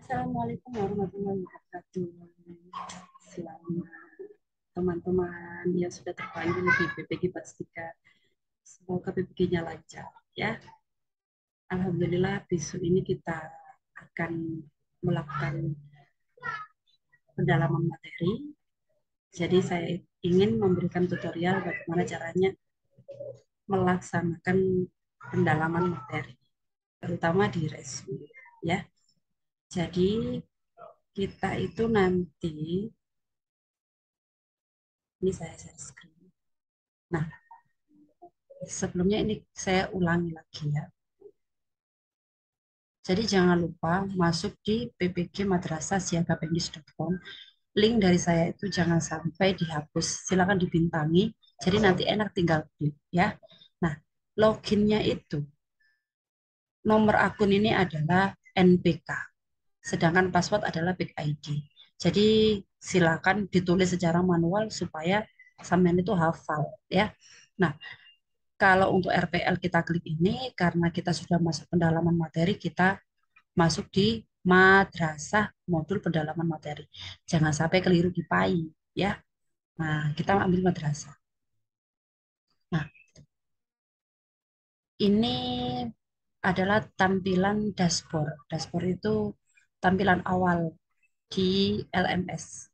Assalamualaikum warahmatullahi wabarakatuh. Selamat teman-teman yang sudah terpanggil di PPG Pastikan. Semoga PPG-nya lancar ya. Alhamdulillah besok ini kita akan melakukan pendalaman materi. Jadi saya ingin memberikan tutorial bagaimana caranya melaksanakan pendalaman materi, terutama di resume ya. Jadi kita itu nanti ini saya share screen. Nah, sebelumnya ini saya ulangi lagi ya. Jadi jangan lupa masuk di ppgmadrasah.siagapendis.com. Link dari saya itu jangan sampai dihapus. Silakan dibintangi. Jadi nanti enak tinggal klik ya. Nah, loginnya itu nomor akun ini adalah NPK. Sedangkan password adalah Big ID. Jadi silakan ditulis secara manual supaya sampean itu hafal ya. Nah, kalau untuk RPL kita klik ini karena kita sudah masuk pendalaman materi, kita masuk di madrasah modul pendalaman materi. Jangan sampai keliru di PAI ya. Nah, kita ambil madrasah. Nah, ini adalah tampilan dashboard. Dashboard itu tampilan awal di LMS.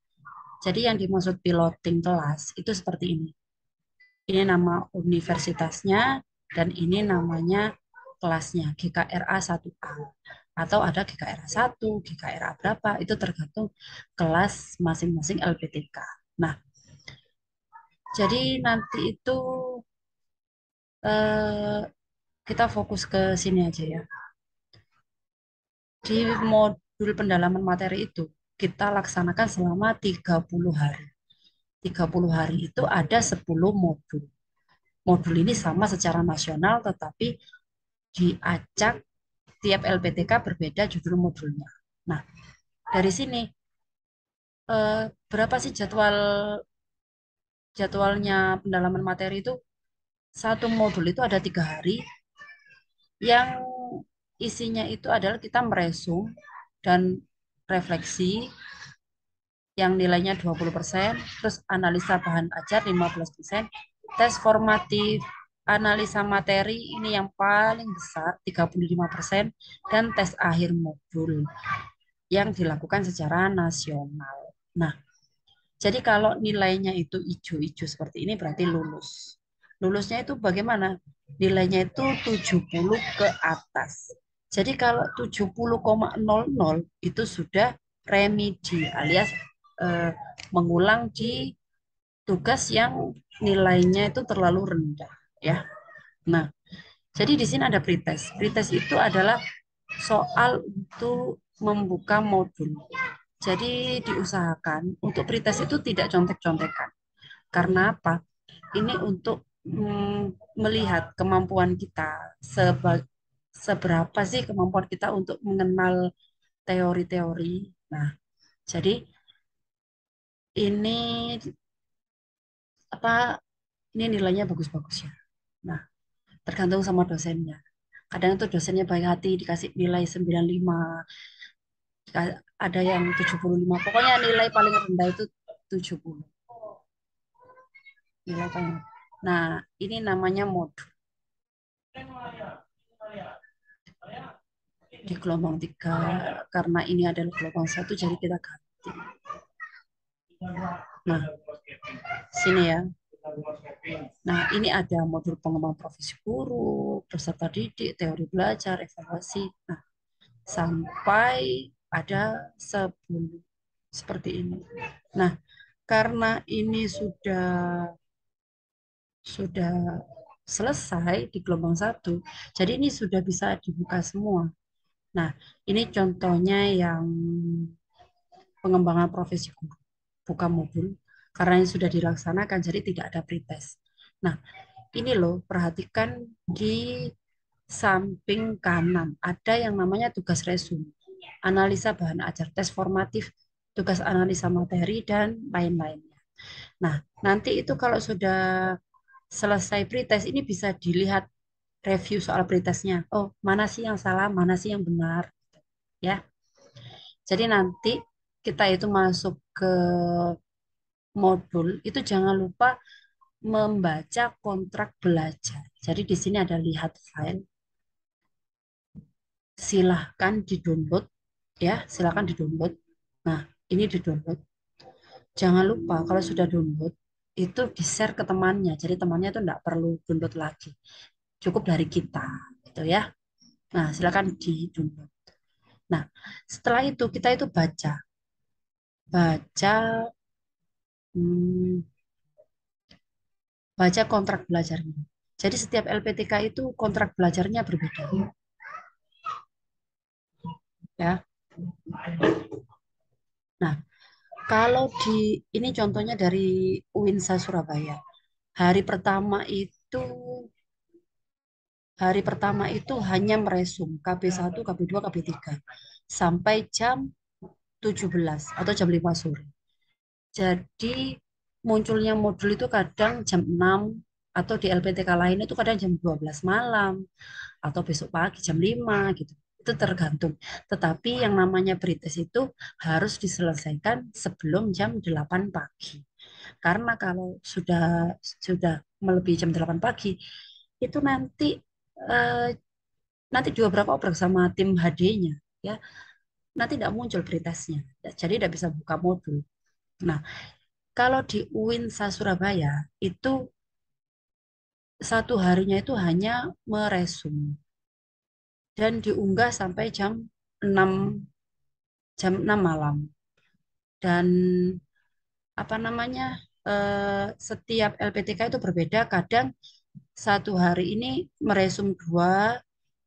Jadi yang dimaksud piloting kelas itu seperti ini. Ini nama universitasnya dan ini namanya kelasnya GKRA 1A atau ada GKRA 1, GKRA berapa itu tergantung kelas masing-masing LPTK. Nah, jadi nanti itu eh, kita fokus ke sini aja ya. Di modul pendalaman materi itu kita laksanakan selama 30 hari. 30 hari itu ada 10 modul. Modul ini sama secara nasional tetapi diacak tiap LPTK berbeda judul modulnya. Nah, dari sini eh, berapa sih jadwalnya pendalaman materi itu? Satu modul itu ada 3 hari yang isinya itu adalah kita meresum dan refleksi yang nilainya 20%, terus analisa bahan ajar 15%, tes formatif analisa materi ini yang paling besar 35%, dan tes akhir modul yang dilakukan secara nasional. Nah, jadi kalau nilainya itu hijau-hijau seperti ini berarti lulus. Lulusnya itu bagaimana? Nilainya itu 70 ke atas. Jadi kalau 70,00 itu sudah remedi alias eh, mengulang di tugas yang nilainya itu terlalu rendah ya. Nah, jadi di sini ada pretest. Pretest itu adalah soal untuk membuka modul. Jadi diusahakan untuk pretest itu tidak contek-contekan. Karena apa? Ini untuk melihat kemampuan kita seberapa sih kemampuan kita untuk mengenal teori-teori. Nah, jadi ini apa ini nilainya bagus-bagus ya. Nah, tergantung sama dosennya. Kadang itu dosennya baik hati dikasih nilai 95, ada yang 75. Pokoknya nilai paling rendah itu 70. Nilai paling. Nah, ini namanya modul. Di gelombang 3 karena ini adalah gelombang 1 jadi kita ganti. Nah, sini ya. Nah, ini ada modul pengembangan profesi guru, peserta didik, teori belajar, evaluasi. Nah, sampai ada 10 seperti ini. Nah, karena ini sudah selesai di gelombang 1, jadi ini sudah bisa dibuka semua. Nah, ini contohnya yang pengembangan profesi guru, buka modul, karena ini sudah dilaksanakan, jadi tidak ada pretest. Nah, ini loh, perhatikan di samping kanan, ada yang namanya tugas resume, analisa bahan ajar, tes formatif, tugas analisa materi, dan lain-lainnya. Nah, nanti itu kalau sudah selesai pretest, ini bisa dilihat review soal pretestnya. Oh, mana sih yang salah, mana sih yang benar, ya. Jadi nanti kita itu masuk ke modul itu jangan lupa membaca kontrak belajar. Jadi di sini ada lihat file, silahkan di-download ya, silahkan di-download. Nah, ini di-download. Jangan lupa kalau sudah download itu di-share ke temannya. Jadi temannya itu enggak perlu download lagi. Cukup dari kita, gitu ya. Nah, silakan di-download. Nah, setelah itu kita itu baca hmm, baca kontrak belajarnya. Jadi setiap LPTK itu kontrak belajarnya berbeda, ya. Nah, kalau di ini contohnya dari UINSA Surabaya. Hari pertama itu hari pertama itu hanya meresum KB1, KB2, KB3 sampai jam 17 atau jam 5 sore. Jadi munculnya modul itu kadang jam 6 atau di LPTK lain itu kadang jam 12 malam atau besok pagi jam 5 gitu. Itu tergantung. Tetapi yang namanya pretest itu harus diselesaikan sebelum jam 8 pagi. Karena kalau sudah melebihi jam 8 pagi itu eh, nanti diobrol obrol sama tim HD-nya ya. Nanti tidak muncul pretestnya. Jadi tidak bisa buka modul. Nah, kalau di UINSA Surabaya itu satu harinya itu hanya meresum dan diunggah sampai enam 6 malam. Dan apa namanya? Setiap LPTK itu berbeda. Kadang satu hari ini meresum dua,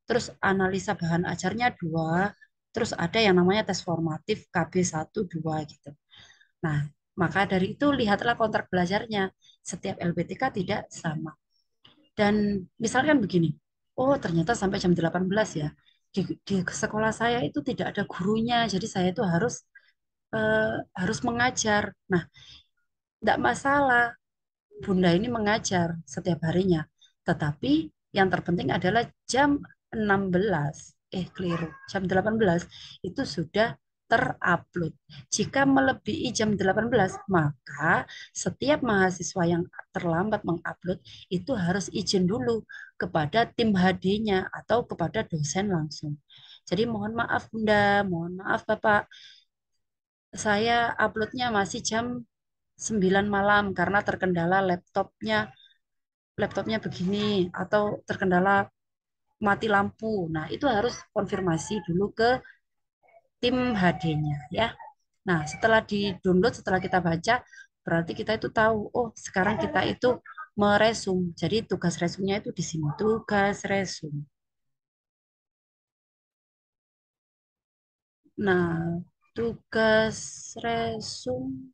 terus analisa bahan ajarnya dua, terus ada yang namanya tes formatif KB 1 2 gitu. Nah, maka dari itu lihatlah kontrak belajarnya. Setiap LPTK tidak sama. Dan misalkan begini, oh ternyata sampai jam 18 ya. Di sekolah saya itu tidak ada gurunya, jadi saya itu harus mengajar. Nah, tidak masalah, Bunda ini mengajar setiap harinya. Tetapi yang terpenting adalah jam 16, keliru, jam 18 itu sudah terupload. Jika melebihi jam 18, maka setiap mahasiswa yang terlambat mengupload itu harus izin dulu kepada tim HD-nya atau kepada dosen langsung. Jadi mohon maaf Bunda, mohon maaf Bapak, saya uploadnya masih jam 9 malam karena terkendala laptopnya begini atau terkendala mati lampu. Nah, itu harus konfirmasi dulu ke tim HD-nya ya. Nah, setelah di-download, setelah kita baca, berarti kita itu tahu, oh, sekarang kita itu meresum. Jadi tugas resumnya itu di sini, tugas resum. Nah, tugas resum,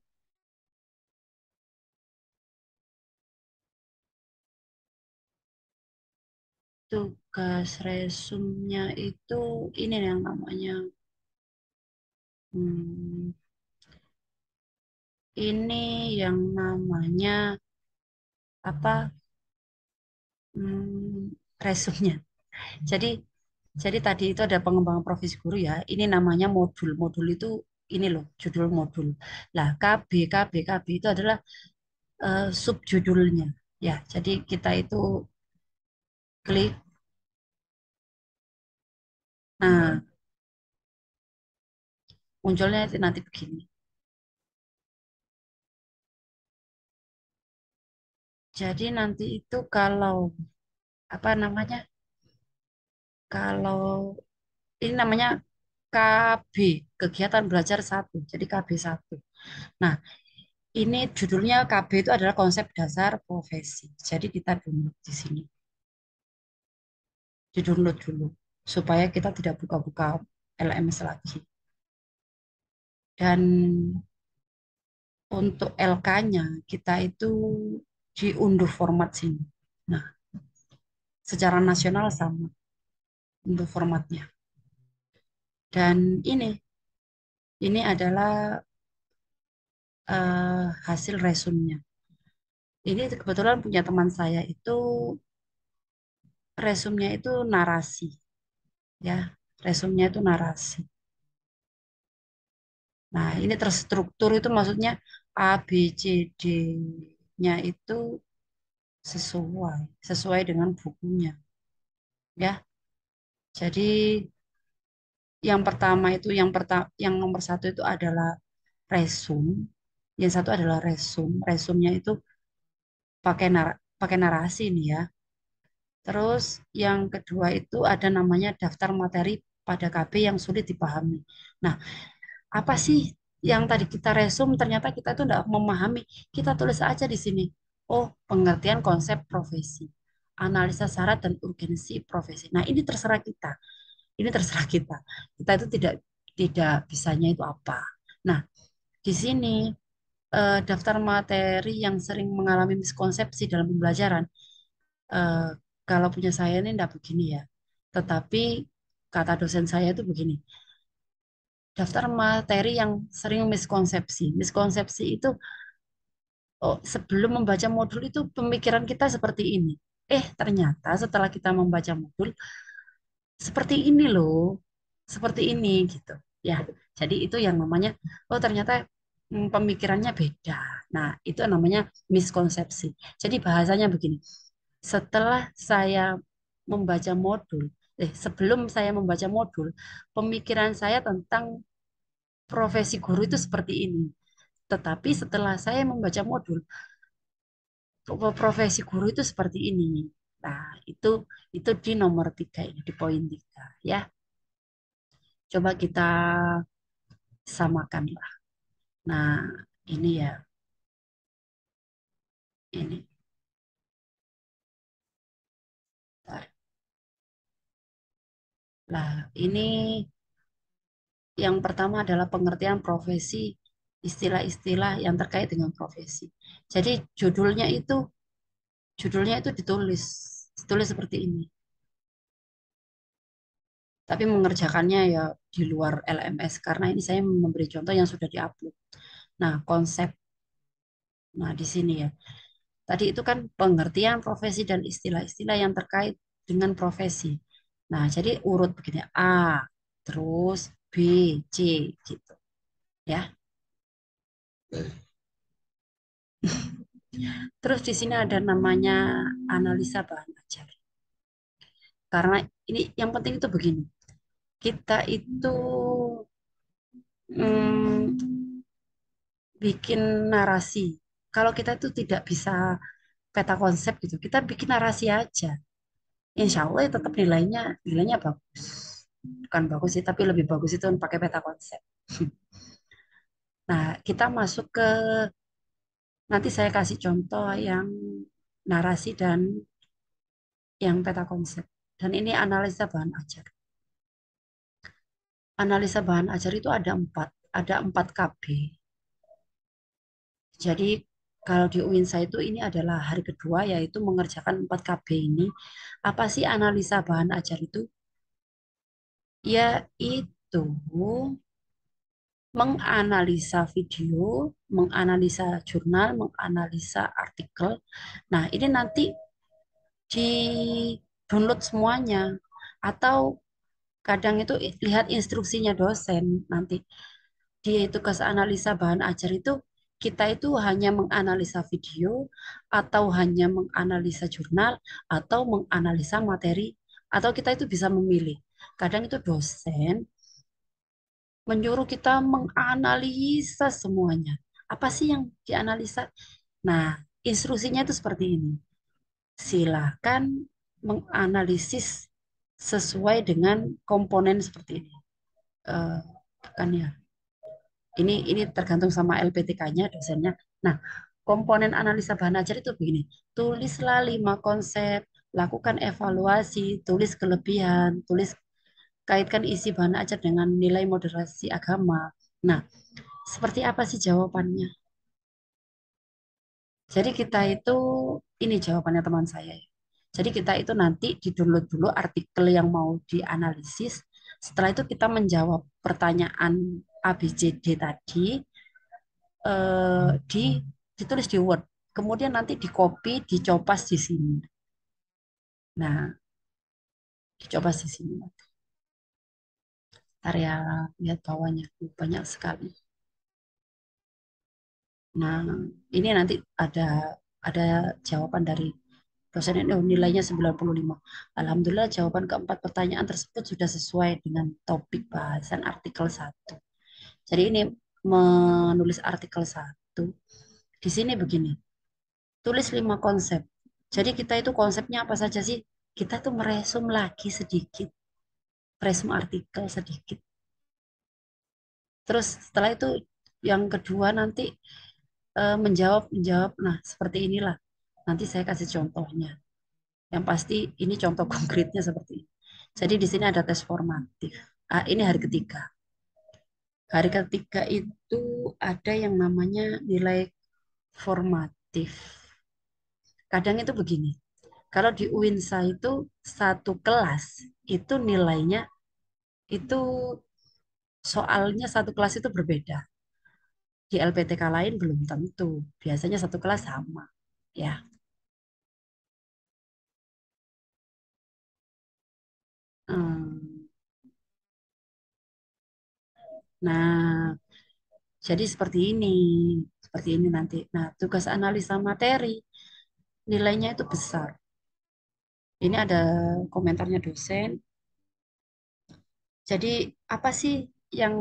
tugas resumnya itu ini yang namanya, hmm, ini yang namanya apa? Resumnya. Jadi jadi tadi itu ada pengembangan profesi guru ya. Ini namanya modul. Modul itu ini loh, judul modul. Lah, KB itu adalah subjudulnya. Ya, jadi kita itu klik. Nah, munculnya itu nanti begini. Jadi nanti itu kalau apa namanya? Kalau ini namanya KB, kegiatan belajar satu. Jadi KB 1. Nah, ini judulnya KB itu adalah konsep dasar profesi. Jadi kita download di sini. Di-download dulu supaya kita tidak buka-buka LMS lagi. Dan untuk LK-nya kita itu diunduh format sini. Nah, secara nasional sama untuk formatnya. Dan ini adalah hasil resumnya. Ini kebetulan punya teman saya itu resumnya itu narasi, ya. Resumnya itu narasi. Nah, ini terstruktur itu maksudnya A, B, C, D-nya itu sesuai, sesuai dengan bukunya, ya. Jadi yang nomor satu itu adalah resum. Yang satu adalah resum. Resumnya itu pakai narasi nih ya. Terus yang kedua itu ada namanya daftar materi pada KB yang sulit dipahami. Nah, apa sih yang tadi kita resum ternyata kita itu tidak memahami. Kita tulis aja di sini. Oh, pengertian konsep profesi. Analisa syarat dan urgensi profesi. Nah, ini terserah kita. Ini terserah kita. Kita itu tidak bisanya itu apa. Nah, di sini daftar materi yang sering mengalami miskonsepsi dalam pembelajaran. eh, Kalau punya saya ini enggak begini ya. Tetapi kata dosen saya itu begini, daftar materi yang sering miskonsepsi. Miskonsepsi itu oh, sebelum membaca modul itu pemikiran kita seperti ini. Ternyata setelah kita membaca modul seperti ini loh, seperti ini gitu. Ya, jadi itu yang namanya, oh ternyata pemikirannya beda. Nah, itu namanya miskonsepsi. Jadi bahasanya begini, setelah saya membaca modul, sebelum saya membaca modul, pemikiran saya tentang profesi guru itu seperti ini. Tetapi setelah saya membaca modul, profesi guru itu seperti ini. Nah, itu di nomor tiga ini, di poin tiga ya. Coba kita samakan lah. Nah, ini ya, ini. Bentar. Lah, ini yang pertama adalah pengertian profesi, istilah-istilah yang terkait dengan profesi. Jadi judulnya itu ditulis seperti ini. Tapi mengerjakannya ya di luar LMS karena ini saya memberi contoh yang sudah diupload. Nah, konsep. Nah, di sini ya. Tadi itu kan pengertian profesi dan istilah-istilah yang terkait dengan profesi. Nah, jadi urut begini A, terus B, C gitu ya. Terus di sini ada namanya analisa bahan ajar. Karena ini yang penting itu begini. Kita itu mm, bikin narasi. Kalau kita itu tidak bisa peta konsep gitu, kita bikin narasi aja. Insya Allah ya tetap nilainya bagus. Bukan bagus sih, tapi lebih bagus itu pakai peta konsep. Nah, kita masuk ke nanti saya kasih contoh yang narasi dan yang peta konsep. Dan ini analisa bahan ajar. Analisa bahan ajar itu ada empat KB. Jadi kalau di UINSA itu ini adalah hari kedua yaitu mengerjakan 4 KB ini. Apa sih analisa bahan ajar itu? Yaitu menganalisa video, menganalisa jurnal, menganalisa artikel. Nah, ini nanti di download semuanya atau kadang itu lihat instruksinya dosen nanti dia itu ke analisa bahan ajar itu kita itu hanya menganalisa video atau hanya menganalisa jurnal atau menganalisa materi atau kita itu bisa memilih. Kadang itu dosen menyuruh kita menganalisa semuanya. Apa sih yang dianalisa? Nah, instruksinya itu seperti ini. Silakan menganalisis sesuai dengan komponen seperti ini. Eh, Bukan ya. Ini tergantung sama LPTK-nya dosennya. Nah, komponen analisa bahan ajar itu begini. Tulislah 5 konsep, lakukan evaluasi, tulis kelebihan, kaitkan isi bahan ajar dengan nilai moderasi agama. Nah, seperti apa sih jawabannya? Jadi kita itu, ini jawabannya teman saya ya. Jadi kita itu nanti di-download dulu artikel yang mau dianalisis. Setelah itu kita menjawab pertanyaan A, B, C, D tadi eh, ditulis di Word. Kemudian nanti di copy, dicopas di sini. Nah, Dicoba di sini. Area lihat bawahnya banyak sekali. Nah, ini nanti ada jawaban dari dosen ini. Oh, nilainya 95. Alhamdulillah jawaban keempat pertanyaan tersebut sudah sesuai dengan topik bahasan artikel satu. Jadi ini menulis artikel satu. Di sini begini, tulis 5 konsep. Jadi kita itu konsepnya apa saja sih? Kita tuh meresum lagi sedikit, resum artikel sedikit. Terus setelah itu yang kedua nanti menjawab menjawab. Nah, seperti inilah. Nanti saya kasih contohnya. Yang pasti ini contoh konkretnya seperti ini. Jadi di sini ada tes formatif. Ah, ini hari ketiga. Hari ketiga itu ada yang namanya nilai formatif. Kadang itu begini. Kalau di UINSA itu satu kelas itu nilainya itu soalnya satu kelas itu berbeda. Di LPTK lain belum tentu. Biasanya satu kelas sama. Ya. Hmm. Nah, jadi seperti ini. Seperti ini nanti. Nah, tugas analisa materi nilainya itu besar. Ini ada komentarnya dosen. Jadi apa sih yang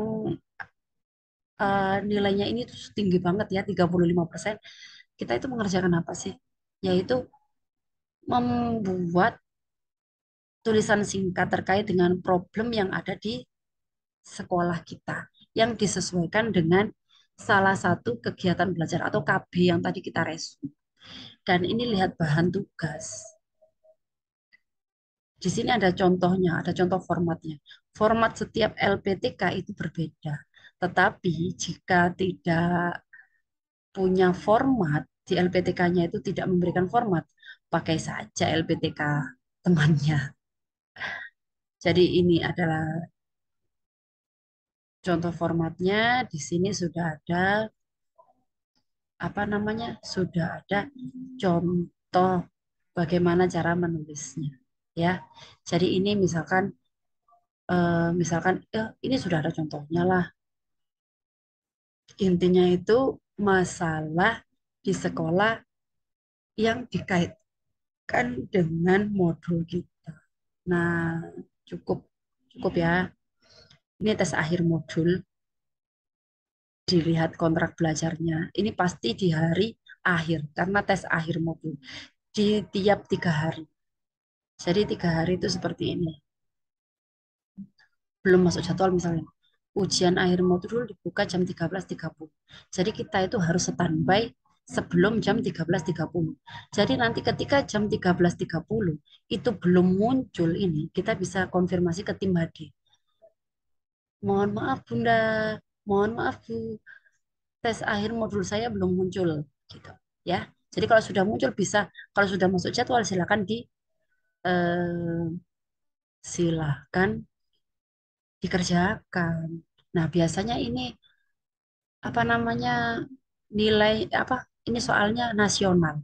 nilainya ini tuh tinggi banget ya, 35%. Kita itu mengerjakan apa sih? Yaitu membuat tulisan singkat terkait dengan problem yang ada di sekolah kita yang disesuaikan dengan salah satu kegiatan belajar atau KB yang tadi kita resu. Dan ini lihat bahan tugas. Di sini ada contohnya, ada contoh formatnya. Format setiap LPTK itu berbeda. Tetapi jika tidak punya format, di LPTK-nya itu tidak memberikan format, pakai saja LPTK temannya. Jadi ini adalah contoh formatnya. Di sini sudah ada apa namanya? Sudah ada contoh bagaimana cara menulisnya. Ya. Jadi ini misalkan ini sudah ada contohnya lah. Intinya itu masalah di sekolah yang dikaitkan dengan modul kita. Nah, cukup cukup ya. Ini tes akhir modul, dilihat kontrak belajarnya. Ini pasti di hari akhir karena tes akhir modul di tiap 3 hari. Jadi 3 hari itu seperti ini. Belum masuk jadwal misalnya. Ujian akhir modul dibuka jam 13.30. Jadi kita itu harus standby sebelum jam 13.30. Jadi nanti ketika jam 13.30 itu belum muncul ini, kita bisa konfirmasi ke tim HD. Mohon maaf Bunda, mohon maaf Bu, tes akhir modul saya belum muncul gitu ya. Jadi kalau sudah muncul bisa, kalau sudah masuk jadwal eh, silakan dikerjakan. Nah, biasanya ini apa namanya nilai apa ini soalnya nasional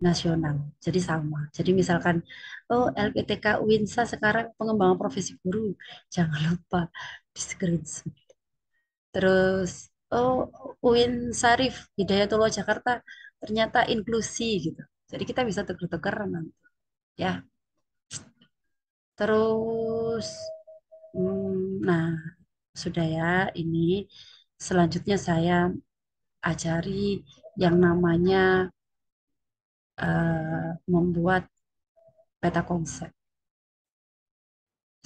nasional jadi sama jadi misalkan oh LPTK Winsa sekarang pengembangan profesi guru jangan lupa di screenshot terus oh UIN Sarif Hidayatullah Jakarta ternyata inklusi gitu jadi kita bisa tuker-tuker nanti ya terus nah sudah ya ini selanjutnya saya ajari yang namanya membuat peta konsep.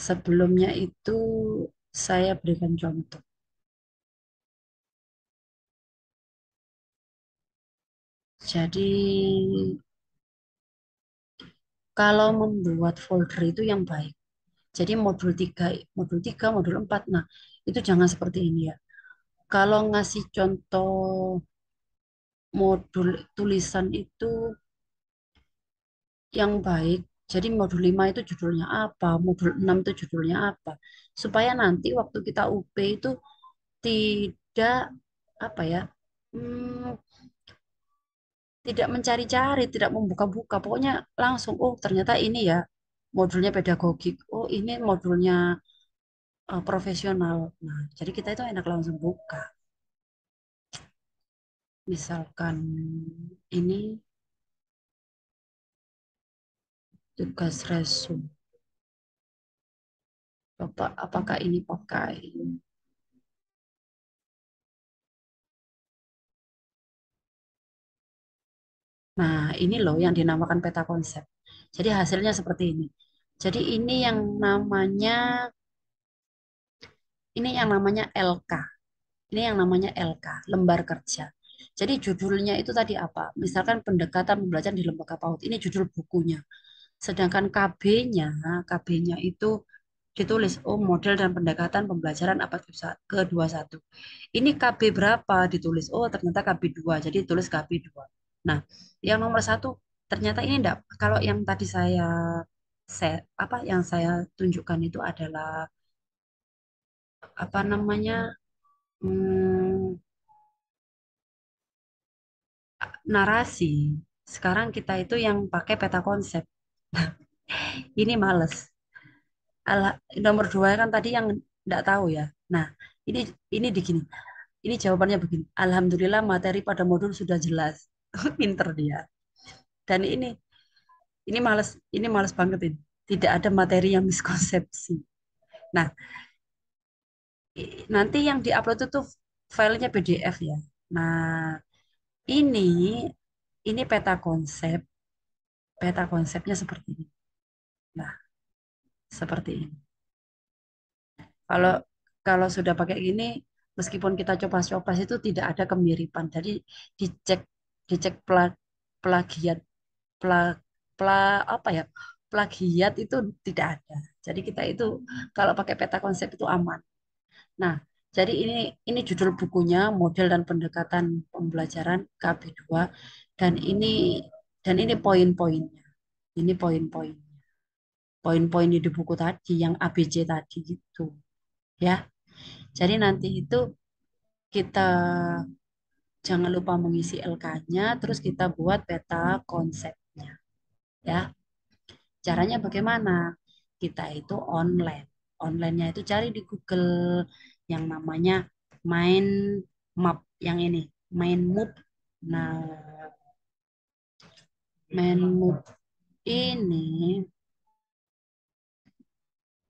Sebelumnya itu saya berikan contoh. Jadi kalau membuat folder itu yang baik. Jadi modul tiga, modul 4. Nah, itu jangan seperti ini ya. Kalau ngasih contoh modul tulisan itu yang baik. Jadi modul 5 itu judulnya apa, modul 6 itu judulnya apa. Supaya nanti waktu kita UP itu tidak apa ya, hmm, tidak mencari-cari, tidak membuka-buka. Pokoknya langsung, oh ternyata ini ya. modulnya pedagogik. Oh, ini modulnya profesional. Nah, jadi kita itu enak langsung buka. Misalkan ini tugas resume. Bapak, apakah ini pakai? Nah, ini loh yang dinamakan peta konsep. Jadi hasilnya seperti ini. Jadi ini yang namanya LK. Ini yang namanya LK, lembar kerja. Jadi judulnya itu tadi apa? Misalkan pendekatan pembelajaran di lembaga PAUD. Ini judul bukunya. Sedangkan KB-nya itu ditulis, oh model dan pendekatan pembelajaran abad ke-21. Ini KB berapa ditulis, oh ternyata KB 2, jadi tulis KB 2. Nah, yang nomor satu, ternyata ini enggak, kalau yang tadi yang saya tunjukkan itu adalah, apa namanya, hmm, narasi. Sekarang kita itu yang pakai peta konsep. Ini males. Nomor 2 kan tadi yang enggak tahu ya. Nah, ini ini di gini. Ini jawabannya begini. Alhamdulillah materi pada modul sudah jelas. Pinter dia. Dan ini males banget ini. Tidak ada materi yang miskonsepsi. Nah, nanti yang diupload itu filenya PDF ya. Nah, ini ini peta konsepnya seperti ini. Nah, seperti ini. Kalau kalau sudah pakai gini, meskipun kita coba-coba itu tidak ada kemiripan. Jadi dicek dicek plagiat pla, pla apa ya plagiat itu tidak ada. Jadi kita itu kalau pakai peta konsep itu aman. Nah, jadi ini judul bukunya model dan pendekatan pembelajaran KB 2 dan ini poin-poinnya. Ini poin-poin. Poin-poin di buku tadi yang ABC tadi gitu ya. Jadi nanti itu kita jangan lupa mengisi LK-nya, terus kita buat peta konsepnya ya. Caranya bagaimana? Kita itu online. Online-nya itu cari di Google yang namanya Mind Map yang ini, Mind Map. Nah, Mind Map ini,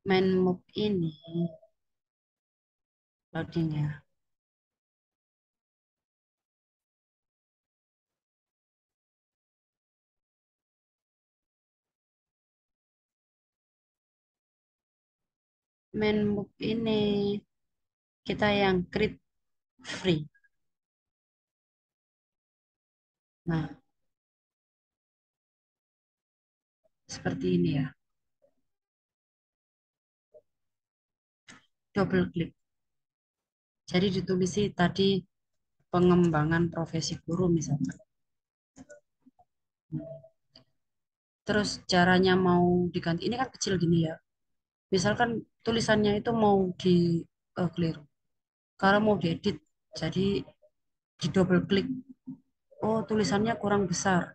Mind Map ini loading ya. Mind Map ini kita yang create free. Nah, seperti ini ya. Double klik. Jadi ditulis sih tadi pengembangan profesi guru misalnya. Terus caranya mau diganti, ini kan kecil gini ya. Misalkan tulisannya itu mau keliru. Kalau mau diedit, jadi di double klik. Oh, tulisannya kurang besar.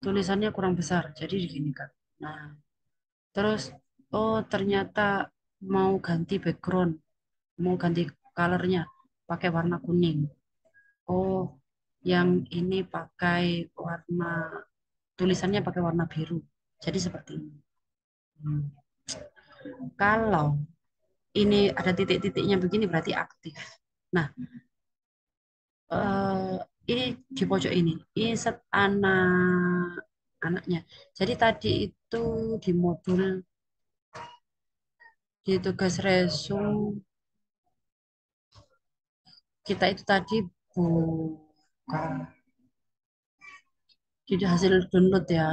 Tulisannya kurang besar. Jadi begini kan. Nah, terus oh ternyata mau ganti background, mau ganti colornya pakai warna kuning. Oh, yang ini pakai warna tulisannya pakai warna biru. Jadi seperti ini. Hmm. Kalau ini ada titik-titiknya begini berarti aktif. Nah, eh, ini di pojok ini set anaknya. Jadi tadi itu di modul di tugas resum kita itu tadi buka di hasil download ya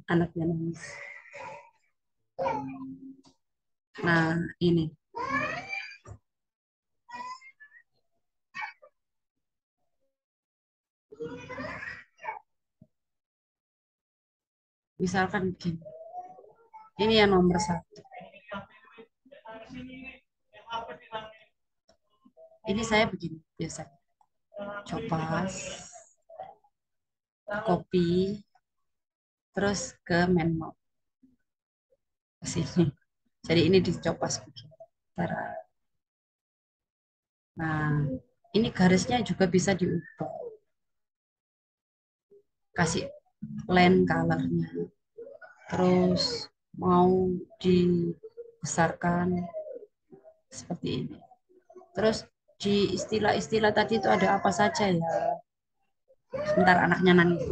anaknya nangis. Nah, ini misalkan begini. Ini yang nomor 1. Ini saya begini biasa. Copas, kopi, terus ke menu ke sini. Jadi ini dicopas begini. Cara- Nah, ini garisnya juga bisa diubah. Kasih land colornya. Terus mau dibesarkan seperti ini. Terus di istilah-istilah tadi itu ada apa saja ya? Sebentar anaknya nangis.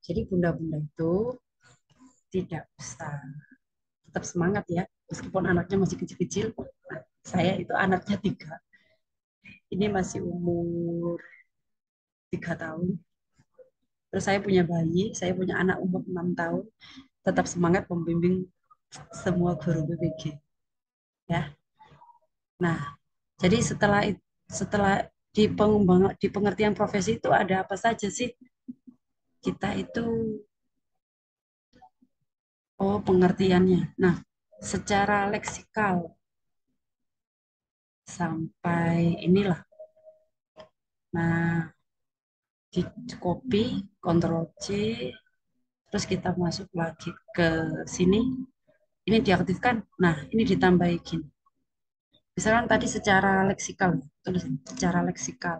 Jadi bunda-bunda itu tidak usah tetap semangat ya, meskipun anaknya masih kecil-kecil. Nah, saya itu anaknya tiga, ini masih umur 3 tahun. Terus saya punya bayi, saya punya anak umur 6 tahun. Tetap semangat membimbing semua guru BPG ya. Nah, jadi setelah di pengertian profesi itu ada apa saja sih? Kita itu oh pengertiannya. Nah, secara leksikal sampai inilah. Nah, di copy, Ctrl C, terus kita masuk lagi ke sini. Ini diaktifkan. Nah, ini ditambahin gini. Misalkan tadi secara leksikal, tulis secara leksikal.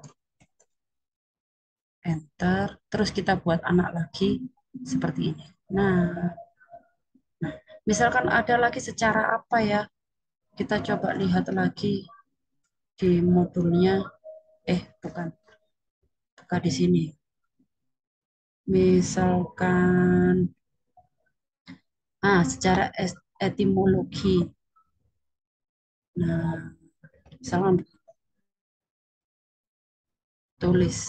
Enter, terus kita buat anak lagi seperti ini. Nah, misalkan ada lagi secara apa ya? Kita coba lihat lagi di modulnya. Bukan, bukan di sini. Misalkan, secara etimologi. Nah, misalkan tulis,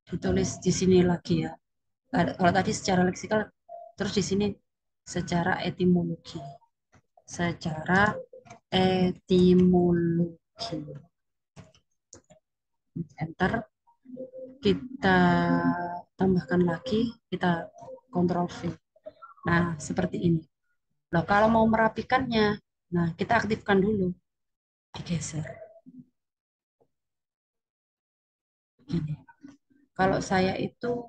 ditulis di sini lagi ya. Kalau tadi secara leksikal, terus di sini secara etimologi. Secara etimologi. Enter, kita tambahkan lagi, kita kontrol V. Nah, seperti ini. Loh, kalau mau merapikannya, nah kita aktifkan dulu, digeser. Gini. Kalau saya itu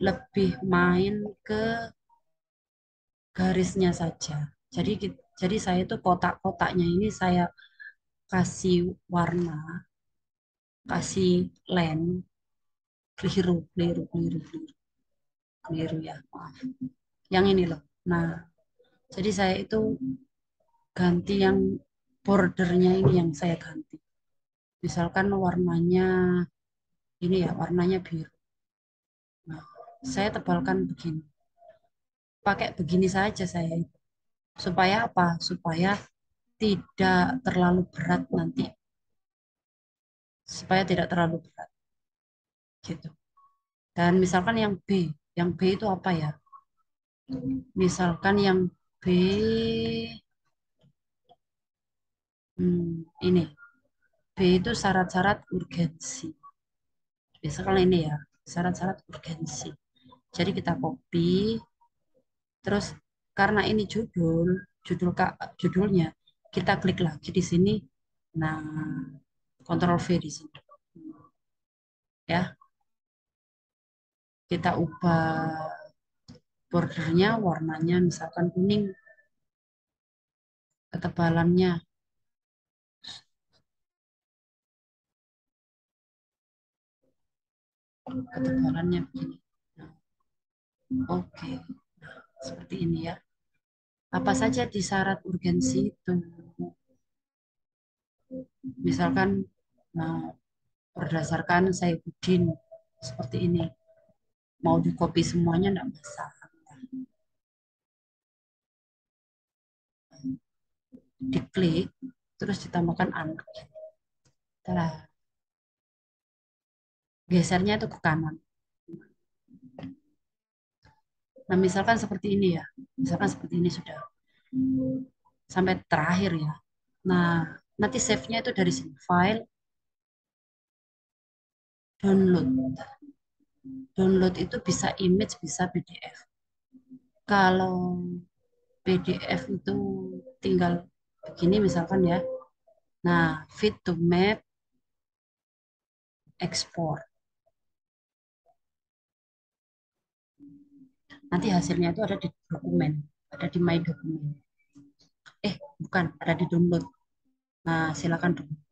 lebih main ke garisnya saja. Jadi saya itu kotak-kotaknya ini saya kasih warna, kasih lens, keliru, keliru, keliru, keliru, keliru ya, maaf. Yang ini loh. Nah, jadi saya itu ganti yang bordernya ini yang saya ganti. Misalkan warnanya ini ya, warnanya biru. Nah, saya tebalkan begini. Pakai begini saja saya itu. Supaya apa? Supaya tidak terlalu berat nanti. Supaya tidak terlalu berat gitu. Dan misalkan yang B itu apa ya? Misalkan yang B, ini B itu syarat-syarat urgensi. Misalkan ini ya, syarat-syarat urgensi. Jadi kita copy, terus karena ini judulnya, kita klik lagi di sini. Nah, Ctrl V di sini. Ya, kita ubah bordernya, warnanya misalkan kuning, ketebalannya, ketebalannya begini. Nah, oke, seperti ini ya. Apa saja di syarat urgensi itu? Misalkan nah, berdasarkan saya Budin seperti ini. Mau di copy semuanya enggak masalah. Diklik, terus ditambahkan anak. Nah, gesernya itu ke kanan. Nah, misalkan seperti ini ya. Misalkan seperti ini sudah sampai terakhir ya. Nah, nanti save-nya itu dari sini, file, download. Download itu bisa image, bisa PDF. Kalau PDF itu tinggal begini misalkan ya. Nah, fit to map, export. Nanti hasilnya itu ada di dokumen, ada di My Dokumen. Bukan, ada di download. Nah, silakan download.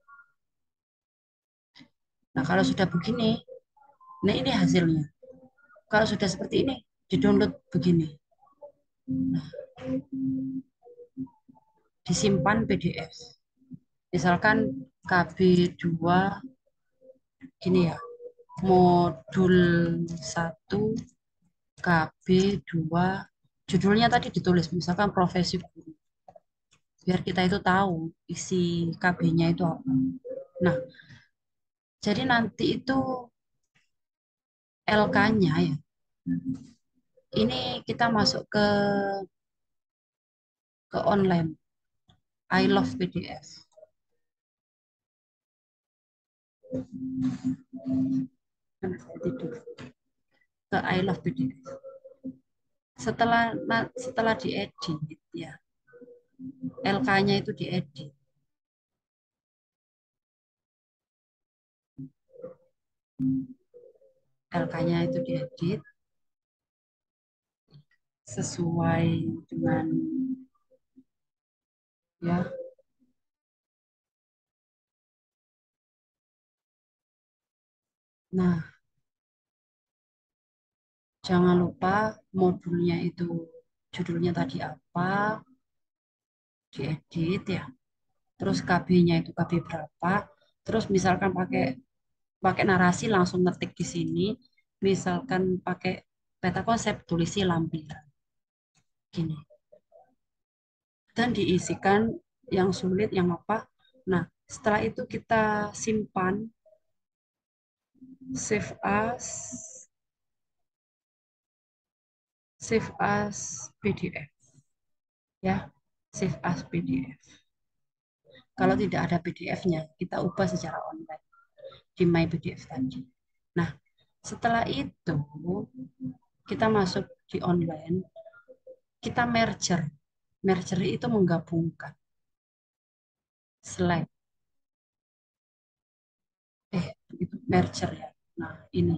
Nah, kalau sudah begini, nah ini hasilnya. Kalau sudah seperti ini, di download begini. Nah, disimpan PDF. Misalkan KB2 gini ya, modul 1 KB2 judulnya tadi ditulis misalkan profesi guru. Biar kita itu tahu isi KB-nya itu apa. Nah, jadi nanti itu LK-nya ya. Ini kita masuk ke online. I love PDF. Karena saya tidur. Ke I love PDF. Setelah diedit ya, LK-nya itu diedit. LK-nya itu diedit sesuai dengan ya. Nah, jangan lupa modulnya itu judulnya tadi apa, diedit ya. Terus KB-nya itu KB berapa. Terus misalkan pakai pakai narasi langsung ngetik di sini. Misalkan pakai peta konsep tulisi lampiran gini. Dan diisikan yang sulit yang apa. Nah, setelah itu kita simpan save as PDF ya, save as PDF. Kalau tidak ada PDF-nya, kita ubah secara online di My PDF tadi. Nah, setelah itu kita masuk di online, kita merger. Merger itu menggabungkan. Select, itu merger ya. Nah, ini.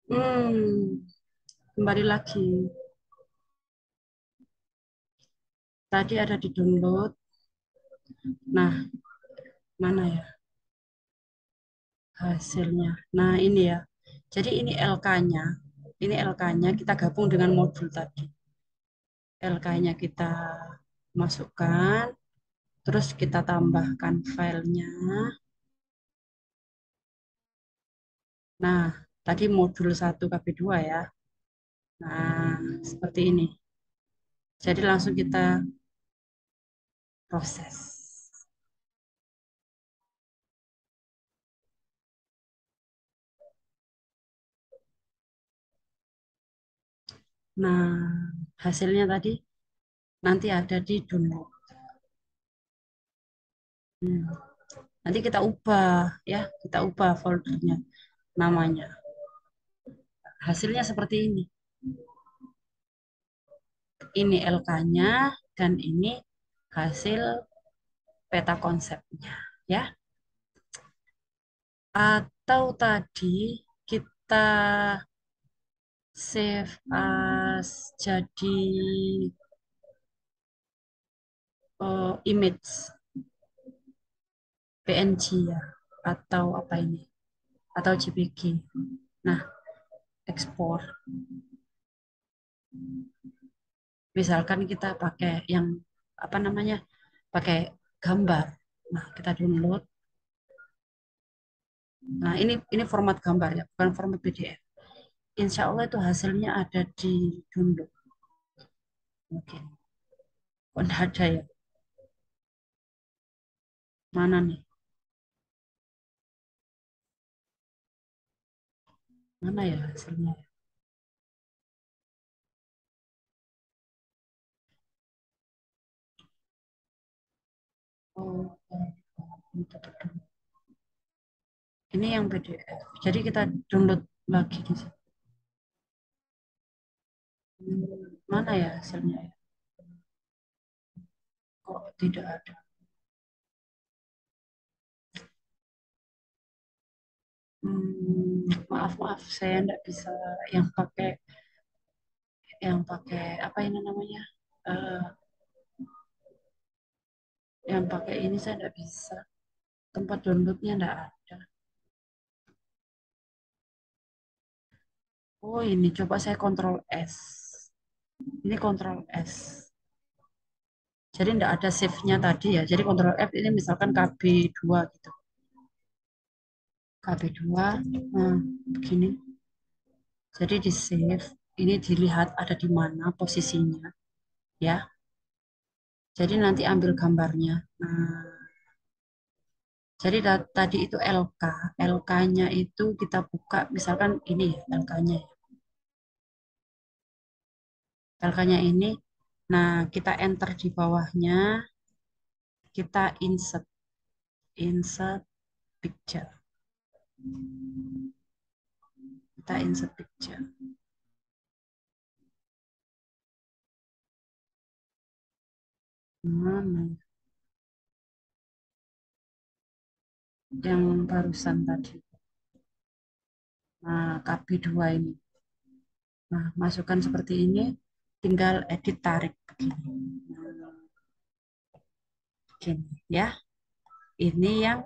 Hmm, kembali lagi. Tadi ada di download. Nah, mana ya hasilnya? Nah, ini ya. Jadi ini LK-nya. Ini LK-nya kita gabung dengan modul tadi. LK-nya kita masukkan, terus kita tambahkan filenya. Nah, tadi modul 1 KB2 ya. Nah, seperti ini. Jadi langsung kita proses. Nah, hasilnya tadi nanti ada di download. Hmm. Nanti kita ubah ya, kita ubah foldernya namanya. Hasilnya seperti ini. Ini LK-nya dan ini hasil peta konsepnya ya. Atau tadi kita save as jadi image PNG ya atau apa ini atau JPG. Nah, ekspor. Misalkan kita pakai yang apa namanya? Pakai gambar. Nah, kita download. Nah, ini format gambar ya, bukan format PDF. Insya Allah itu hasilnya ada di download. Mungkin. Kok nggak ada ya? Mana nih? Mana ya hasilnya? Oh, ini tuh. Ini yang PDF. Jadi kita download lagi di sini. Mana ya hasilnya ya? Kok tidak ada? Maaf maaf, saya tidak bisa yang pakai apa ini namanya? Eh, yang pakai ini saya tidak bisa. Tempat downloadnya tidak ada. Oh ini coba saya kontrol S. Ini kontrol S. Jadi tidak ada save-nya tadi ya. Jadi kontrol F ini misalkan KB2 gitu. KB2, nah, begini. Jadi di save, ini dilihat ada di mana posisinya, ya. Jadi nanti ambil gambarnya. Nah, jadi tadi itu LK, LK-nya itu kita buka, misalkan ini ya LK-nya, LK-nya ini. Nah, kita enter di bawahnya, kita insert, insert picture, kita insert picture. Mana yang barusan tadi? Nah, KB2 ini. Nah, masukkan seperti ini, tinggal edit tarik begini. Nah, begini ya. Ini yang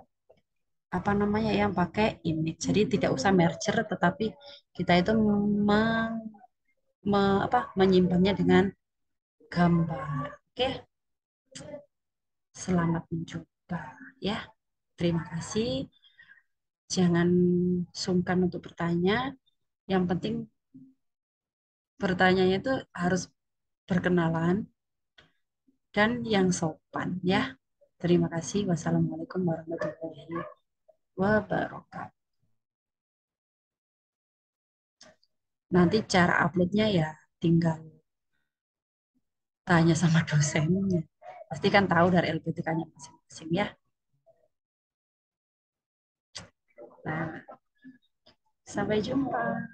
apa namanya yang pakai image. Jadi tidak usah merger, tetapi kita itu menyimpannya dengan gambar. Oke, selamat mencoba ya. Terima kasih. Jangan sungkan untuk bertanya. Yang penting bertanyanya itu harus berkenalan dan yang sopan ya. Terima kasih. Wassalamualaikum warahmatullahi wabarakatuh. Nanti cara uploadnya ya tinggal tanya sama dosennya. Pasti kan tahu dari LPTK-nya masing-masing ya. Nah, sampai jumpa.